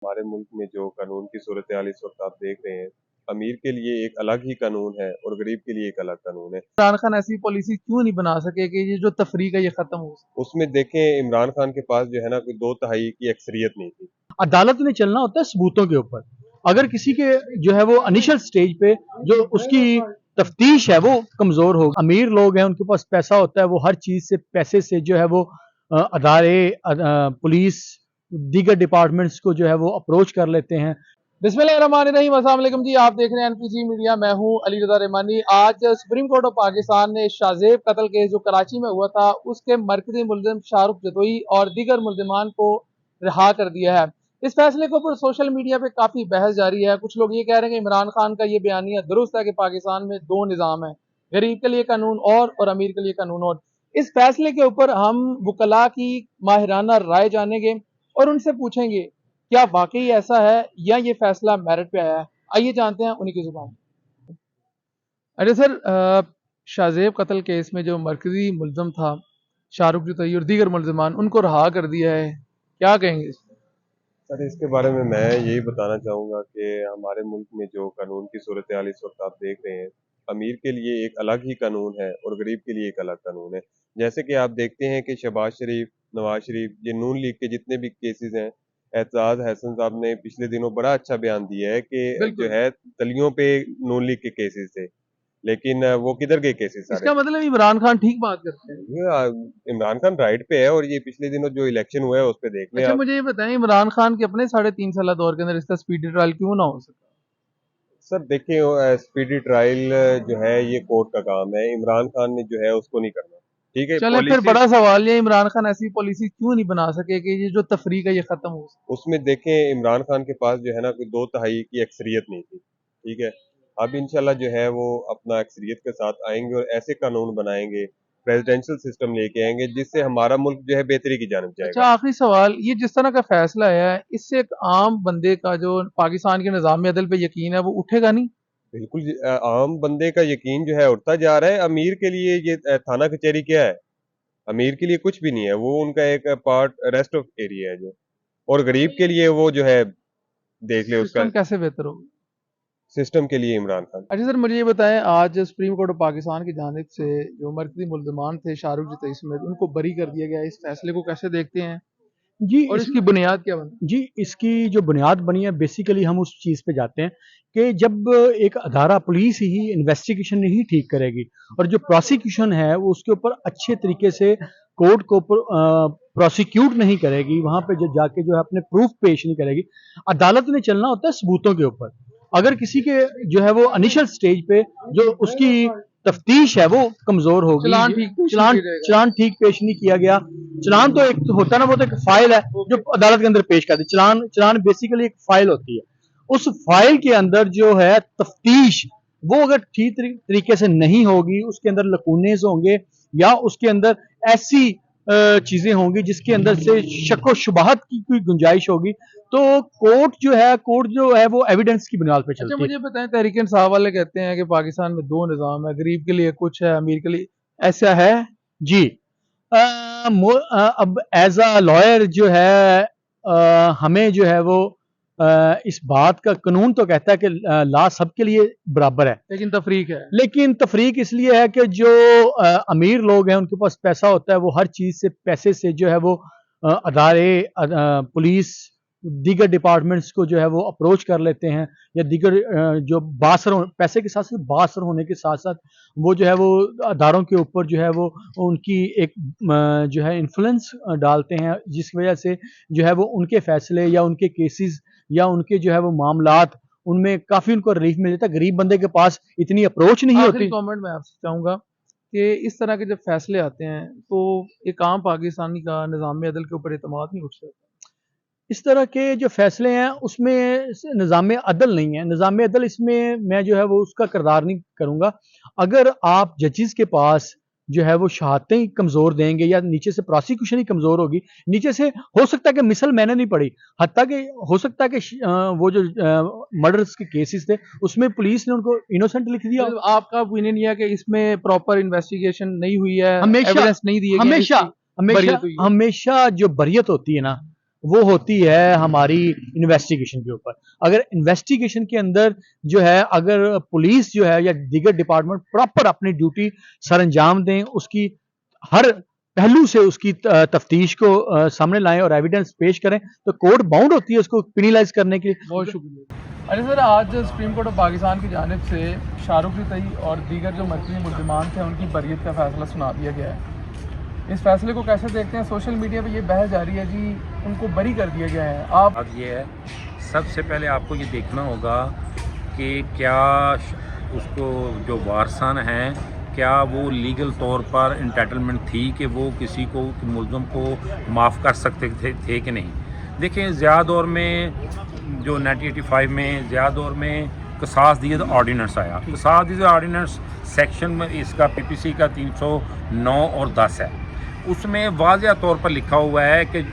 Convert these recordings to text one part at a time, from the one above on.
हमारे मुल्क में जो कानून की सूरत हाल इस वक्त आप देख रहे हैं, अमीर के लिए एक अलग ही कानून है और गरीब के लिए एक अलग कानून है। इमरान खान ऐसी पॉलिसी क्यों नहीं बना सके कि ये जो तफरीक है ये खत्म हो सके। उसमें देखें, इमरान खान के पास जो है ना, कोई दो तिहाई की अक्सरियत नहीं थी। अदालत में चलना होता है सबूतों के ऊपर। अगर किसी के जो है वो इनिशियल स्टेज पे जो उसकी तफ्तीश है वो कमजोर हो, अमीर लोग हैं उनके पास पैसा होता है, वो हर चीज से पैसे से जो है वो अदारे पुलिस दीगर डिपार्टमेंट्स को जो है वो अप्रोच कर लेते हैं। बिस्मिल्लाहिर्रहमानिर्रहीम, अस्सलाम वालेकुम जी। आप देख रहे हैं एनपीजी मीडिया, मैं हूं अली रज़ा रहमानी। आज सुप्रीम कोर्ट ऑफ पाकिस्तान ने शाहजेब कत्ल केस जो कराची में हुआ था उसके मरकजी मुलजिम शाहरुख जतोई और दीगर मुलजिमान को रिहा कर दिया है। इस फैसले के ऊपर सोशल मीडिया पे काफी बहस जारी है। कुछ लोग ये कह रहे हैं कि इमरान खान का ये बयानिया दुरुस्त है कि पाकिस्तान में दो निज़ाम है, गरीब के लिए कानून और अमीर के लिए कानून और। इस फैसले के ऊपर हम वकला की माहिराना राय जानेंगे और उनसे पूछेंगे क्या वाकई ऐसा है या ये फैसला मेरिट पे आया है। आइए जानते हैं उन्हीं की जुबान। अरे सर, शाहजेब कत्ल केस में जो मरकजी मुलजम था शाहरुख जतई और दीगर मुलजमान, उनको रहा कर दिया है, क्या कहेंगे इस पर? सर, इसके बारे में मैं यही बताना चाहूँगा कि हमारे मुल्क में जो कानून की सूरत हाल इस वक्त आप देख रहे हैं, अमीर के लिए एक अलग ही कानून है और गरीब के लिए एक अलग कानून है। जैसे कि आप देखते हैं कि शहबाज शरीफ, नवाज शरीफ, ये नून लीग के जितने भी केसेस हैं, एतजाज हसन साहब ने पिछले दिनों बड़ा अच्छा बयान दिया है कि जो बिल्कुल। है तलियों पे नून लीग के केसेस थे, लेकिन वो किधर गए केसेस सारे। इसका मतलब इमरान खान ठीक बात करते हैं। ये इमरान खान राइट पे है, और ये पिछले दिनों जो इलेक्शन हुआ है उस पर देख लें अच्छा, आप। मुझे ये बताएं, इमरान खान के अपने 3.5 साल दौर के अंदर इसका स्पीडी ट्रायल क्यों ना हो सका? सर देखिए, स्पीडी ट्रायल जो है ये कोर्ट का काम है, इमरान खान ने जो है उसको नहीं करना। ठीक है, चले फिर पॉलिसी। बड़ा सवाल ये, इमरान खान ऐसी पॉलिसी क्यों नहीं बना सके कि ये जो तफरीक है ये खत्म हो सके। उसमें देखें, इमरान खान के पास जो है ना, कोई दो तिहाई की अक्सरियत नहीं थी। ठीक है, अब इंशाल्लाह जो है वो अपना अक्सरियत के साथ आएंगे और ऐसे कानून बनाएंगे, प्रेसिडेंशियल सिस्टम लेके आएंगे जिससे हमारा मुल्क जो है बेहतरी की जानब अच्छा, जाएगा। आखिरी सवाल, ये जिस तरह का फैसला है इससे एक आम बंदे का जो पाकिस्तान के निज़ाम अदल पे यकीन है वो उठेगा नहीं? बिल्कुल आम बंदे का यकीन जो है उठता जा रहा है। अमीर के लिए ये थाना कचहरी क्या है? अमीर के लिए कुछ भी नहीं है, वो उनका एक पार्ट रेस्ट ऑफ एरिया है जो। और गरीब के लिए वो जो है, देख ले उसका सिस्टम कैसे बेहतर होगा? सिस्टम के लिए इमरान खान। अच्छा सर, मुझे ये बताएं, आज सुप्रीम कोर्ट ऑफ पाकिस्तान की जानिब से जो मरकजी मुल्ज़मान थे शाहरुख जतई समेत, उनको बरी कर दिया गया, इस फैसले को कैसे देखते हैं जी और इस इसकी बुनियाद क्या बनी? जी इसकी जो बुनियाद बनी है, बेसिकली हम उस चीज़ पे जाते हैं कि जब एक अदारा पुलिस ही इन्वेस्टिगेशन नहीं ठीक करेगी और जो प्रोसिक्यूशन है वो उसके ऊपर अच्छे तरीके से कोर्ट को प्रोसिक्यूट नहीं करेगी, वहाँ पे जो जाके जो है अपने प्रूफ पेश नहीं करेगी। अदालत में चलना होता है सबूतों के ऊपर। अगर किसी के जो है वो इनिशियल स्टेज पे जो उसकी तफ्तीश है वो कमजोर होगी, चलान ठीक पेश नहीं चलान किया जाएगा। चलान ठीक पेश नहीं किया गया। चलान तो एक तो होता है ना, वो तो एक फाइल है जो अदालत के अंदर पेश करती है। चलान चलान बेसिकली एक फाइल होती है। उस फाइल के अंदर जो है तफ्तीश, वो अगर ठीक तरीके से नहीं होगी, उसके अंदर लकूनेज होंगे या उसके अंदर ऐसी चीजें होंगी जिसके अंदर से शक व शुबहत की कोई गुंजाइश होगी, तो कोर्ट जो है वो एविडेंस की बुनियाद पे अच्छा, चलती है। मुझे बताएं, तहरीक इंसाफ वाले कहते हैं कि पाकिस्तान में दो निज़ाम है, गरीब के लिए कुछ है, अमीर के लिए, ऐसा है? जी अब एज अ लॉयर जो है हमें जो है वो इस बात का कानून तो कहता है कि लॉ सबके लिए बराबर है, लेकिन तफरीक है। लेकिन तफरीक इसलिए है कि जो अमीर लोग हैं उनके पास पैसा होता है, वो हर चीज़ से पैसे से जो है वो अदारे पुलिस दीगर डिपार्टमेंट्स को जो है वो अप्रोच कर लेते हैं, या दीगर जो पैसे के साथ साथ बासर होने के साथ साथ वो जो है वो अदारों के ऊपर जो है वो उनकी एक जो है इन्फ्लुएंस डालते हैं, जिसकी वजह से जो है वो उनके फैसले या उनके केसेस या उनके जो है वो मामलात, उनमें काफ़ी उनको रिलीफ मिल जाता है। गरीब बंदे के पास इतनी अप्रोच नहीं आखिरी होती। कमेंट मैं आपसे चाहूंगा कि इस तरह के जब फैसले आते हैं तो एक आम पाकिस्तानी का निज़ाम अदल के ऊपर एतमाद नहीं उठ सकता। इस तरह के जो फैसले हैं उसमें निज़ाम अदल नहीं है। निज़ाम अदल इसमें मैं जो है वो उसका किरदार नहीं करूँगा। अगर आप जजेस के पास जो है वो शहादतें ही कमज़ोर देंगे या नीचे से प्रोसिक्यूशन ही कमज़ोर होगी, नीचे से हो सकता है कि मिसल मैंने नहीं पढ़ी, हत्ता कि हो सकता है कि वो जो मर्डर्स के केसेस थे उसमें पुलिस ने उनको इनोसेंट लिख दिया। मतलब आपका ओपिनियन यह है कि इसमें प्रॉपर इन्वेस्टिगेशन नहीं हुई है, हमेशा एविडेंस नहीं दिए गए, हमेशा इसकी हमेशा बरियत हुई है। हमेशा जो बरियत होती है ना, वो होती है हमारी इन्वेस्टिगेशन के ऊपर। अगर इन्वेस्टिगेशन के अंदर जो है अगर पुलिस जो है या दीगर डिपार्टमेंट प्रॉपर अपनी ड्यूटी सर अंजाम दें, उसकी हर पहलू से उसकी तफ्तीश को सामने लाएं और एविडेंस पेश करें, तो कोर्ट बाउंड होती है उसको पिनलाइज करने के लिए। बहुत शुक्रिया। अच्छा सर, आज सुप्रीम कोर्ट ऑफ पाकिस्तान की जानिब से शाहरुख रितई और दीगर जो मरकज़ी मुल्ज़िमान थे उनकी बरियत का फैसला सुना दिया गया है। इस फैसले को कैसे देखते हैं? सोशल मीडिया पे ये बहस जारी है जी, उनको बरी कर दिया गया है। आप अब ये है, सबसे पहले आपको ये देखना होगा कि क्या उसको जो वारसान हैं, क्या वो लीगल तौर पर इंटाइटलमेंट थी कि वो किसी को मुल्ज़म को माफ़ कर सकते थे कि नहीं। देखें, ज़िया दौर में जो 1985 में ज़िया दौर में कसास दियत ऑर्डिनेंस आया। कसास दियत ऑर्डिनेंस सेक्शन में इसका पीपीसी का 309 और 10 है। उसमें वाज़िया तौर पर लिखा हुआ है कि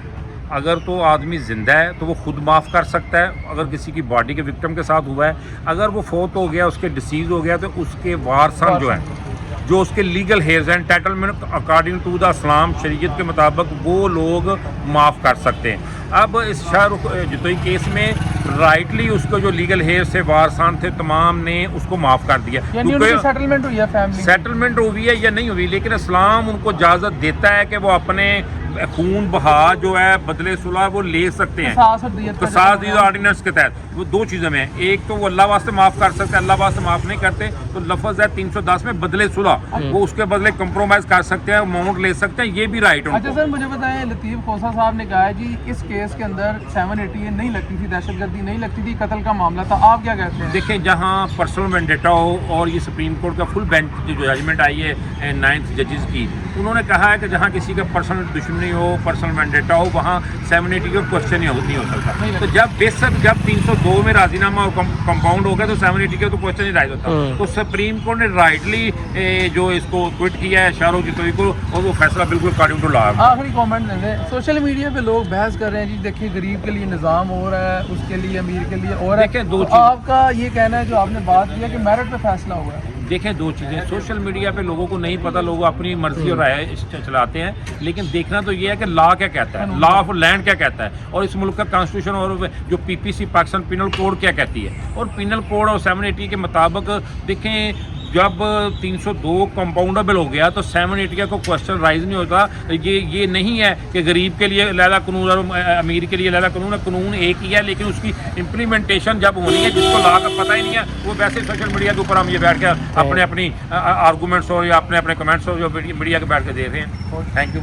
अगर तो आदमी ज़िंदा है तो वो खुद माफ़ कर सकता है, अगर किसी की बॉडी के विक्टिम के साथ हुआ है। अगर वो फोत हो गया, उसके डिसीज़ हो गया, तो उसके वारसान जो हैं, जो उसके लीगल हेयर्स हैं, एंटाइटलमेंट अकॉर्डिंग टू द इस्लाम शरीयत के मुताबिक वो लोग माफ़ कर सकते हैं। अब इस शाहरुख रितई केस में राइटली उसको जो लीगल हेयर से वारसान थे तमाम ने उसको माफ़ कर दिया। यानी उनकी सेटलमेंट हुई है, फैमिली सेटलमेंट हुई है या नहीं हुई, लेकिन इस्लाम उनको इजाज़त देता है कि वो अपने खून बहा जो है बदले सुलह वो ले सकते हैं। कसास दियत ऑर्डिनेंस के तहत वो दो चीज़ों में, एक तो वो अल्लाह वास्ते माफ़ कर सकते हैं, अल्लाह वास्ते माफ़ नहीं करते तो लफ्ज़ है 310 में बदले सुलह, वो उसके बदले कंप्रोमाइज़ कर सकते हैं, अमाउंट ले सकते हैं, ये भी राइट है। अच्छा सर, मुझे बताएं, लतीफ़ खोसा साहब ने कहा है जी इस केस के अंदर 780 नहीं लगती थी, दहशतगर्दी नहीं लगती थी, कत्ल का मामला था। आप क्या कहते हैं? देखें, जहाँ पर्सनल वेंडेटा हो, और ये सुप्रीम कोर्ट का फुल बेंच जो जजमेंट आई है 9th जजेस की, उन्होंने कहा है कि जहाँ किसी का पर्सनल दुश्मनी हो, पर्सनल वेंडेटा हो, वहाँ 780 का क्वेश्चन नहीं हो सकता। तो जब बेशक जब 302 में राजीनामा और कंपाउंड हो गया तो 780 का तो क्वेश्चन ही राइज होता। तो सुप्रीम कोर्ट ने राइटली जो इसको क्विट किया है शाहरुख रितई को, और वो फैसला बिल्कुल अकॉर्डिंग टू लॉ। आखिरी कमेंट दे दें। सोशल मीडिया पे लोग बहस कर रहे हैं जी, देखिए गरीब के लिए निज़ाम हो रहा है, उसके लिए अमीर के लिए और है। देखें, दो तो आपका ये कहना है जो आपने बात किया कि मेरिट पे फैसला हुआ है। देखें, दो चीज़ें, सोशल मीडिया पे लोगों को नहीं पता, लोग अपनी मर्जी और राय चलाते हैं, लेकिन देखना तो ये है कि लॉ क्या कहता है, लॉ ऑफ लैंड क्या कहता है, और इस मुल्क का कॉन्स्टिट्यूशन और जो पीपीसी पाकिस्तान पिनल कोड क्या कहती है। और पिनल कोड और 780 के मुताबिक देखें, जब 302 कंपाउंडेबल हो गया तो 780 को क्वेश्चन राइज नहीं होता। ये नहीं है कि गरीब के लिए लैला कानून और अमीर के लिए लैला कानून है, कानून एक ही है, लेकिन उसकी इम्प्लीमेंटेशन जब होनी है, जिसको लॉ का पता ही नहीं है, वो वैसे सोशल मीडिया के ऊपर हम ये बैठ के अपने आर्गूमेंट्स और या अपने कमेंट्स और जो मीडिया के बैठ के दे रहे हैं। Thank you.